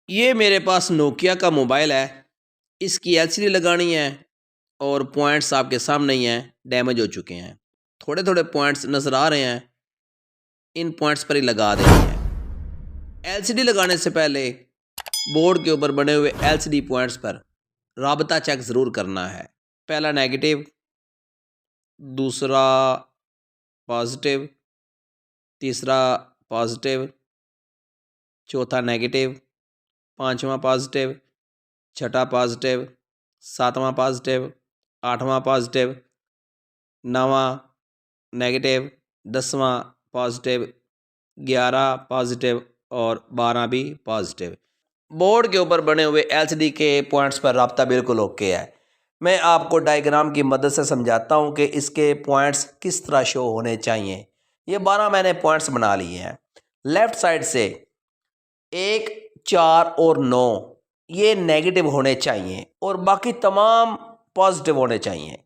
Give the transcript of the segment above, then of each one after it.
ये मेरे पास नोकिया का मोबाइल है। इसकी एलसीडी लगानी है और पॉइंट्स आपके सामने ही हैं, डैमेज हो चुके हैं। थोड़े थोड़े पॉइंट्स नज़र आ रहे हैं, इन पॉइंट्स पर ही लगा देनी है। एलसीडी लगाने से पहले बोर्ड के ऊपर बने हुए एलसीडी पॉइंट्स पर राबता चेक ज़रूर करना है। पहला नेगेटिव, दूसरा पॉजिटिव, तीसरा पॉजिटिव, चौथा नेगेटिव, पाँचवा पॉजिटिव, छठा पॉजिटिव, सातवां पॉजिटिव, आठवां पॉजिटिव, नौवां नेगेटिव, 10वां पॉजिटिव, 11 पॉजिटिव और 12 भी पॉजिटिव। बोर्ड के ऊपर बने हुए एलसीडी के पॉइंट्स पर राब्ता बिल्कुल ओके है। मैं आपको डायग्राम की मदद से समझाता हूं कि इसके पॉइंट्स किस तरह शो होने चाहिए। ये 12 मैंने पॉइंट्स बना लिए हैं। लेफ़्ट साइड से 1, 4 और 9 ये नेगेटिव होने चाहिए और बाकी तमाम पॉजिटिव होने चाहिए।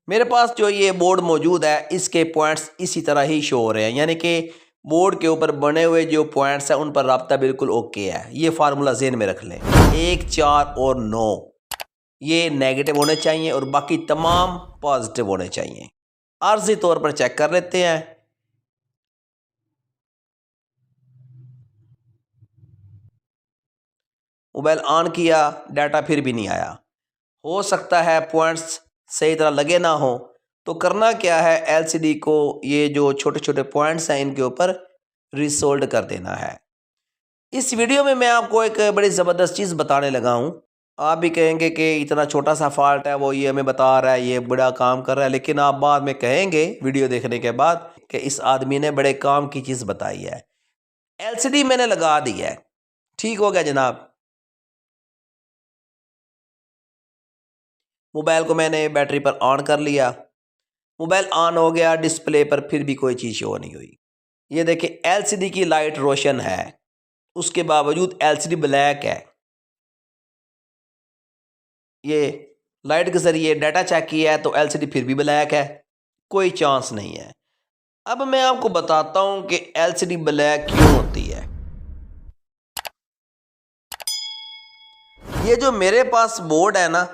मेरे पास जो ये बोर्ड मौजूद है इसके पॉइंट्स इसी तरह ही शो हो रहे हैं, यानी कि बोर्ड के ऊपर बने हुए जो पॉइंट्स हैं उन पर राब्ता बिल्कुल ओके है। ये फार्मूला ज़हन में रख लें। 1, 4 और 9 ये नेगेटिव होने चाहिए और बाकी तमाम पॉजिटिव होने चाहिए। आर्जी तौर पर चेक कर लेते हैं। मोबाइल ऑन किया, डाटा फिर भी नहीं आया। हो सकता है पॉइंट्स सही तरह लगे ना हो, तो करना क्या है, एलसीडी को ये जो छोटे छोटे पॉइंट्स हैं इनके ऊपर रिसोल्ड कर देना है। इस वीडियो में मैं आपको एक बड़ी ज़बरदस्त चीज़ बताने लगा हूँ। आप भी कहेंगे कि इतना छोटा सा फॉल्ट है, वो ये हमें बता रहा है, ये बड़ा काम कर रहा है, लेकिन आप बाद में कहेंगे वीडियो देखने के बाद कि इस आदमी ने बड़े काम की चीज़ बताई है। एलसीडी मैंने लगा दी है, ठीक हो गया जनाब। मोबाइल को मैंने बैटरी पर ऑन कर लिया, मोबाइल ऑन हो गया, डिस्प्ले पर फिर भी कोई चीज़ शो नहीं हुई। ये देखिए एलसीडी की लाइट रोशन है, उसके बावजूद एलसीडी ब्लैक है। ये लाइट के ज़रिए डाटा चेक किया है तो एलसीडी फिर भी ब्लैक है, कोई चांस नहीं है। अब मैं आपको बताता हूं कि एलसीडी ब्लैक क्यों होती है। ये जो मेरे पास बोर्ड है ना,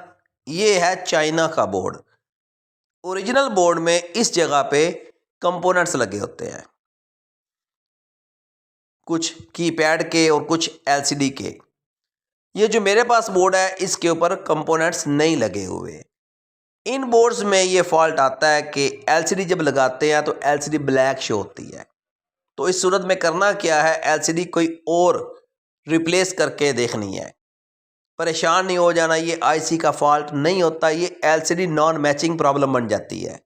ये है चाइना का बोर्ड। ओरिजिनल बोर्ड में इस जगह पे कंपोनेंट्स लगे होते हैं, कुछ कीपैड के और कुछ एलसीडी के। ये जो मेरे पास बोर्ड है इसके ऊपर कंपोनेंट्स नहीं लगे हुए। इन बोर्ड्स में ये फॉल्ट आता है कि एलसीडी जब लगाते हैं तो एलसीडी ब्लैक शो होती है। तो इस सूरत में करना क्या है, एलसीडी कोई और रिप्लेस करके देखनी है। परेशान नहीं हो जाना, ये आईसी का फॉल्ट नहीं होता, ये एलसीडी नॉन मैचिंग प्रॉब्लम बन जाती है।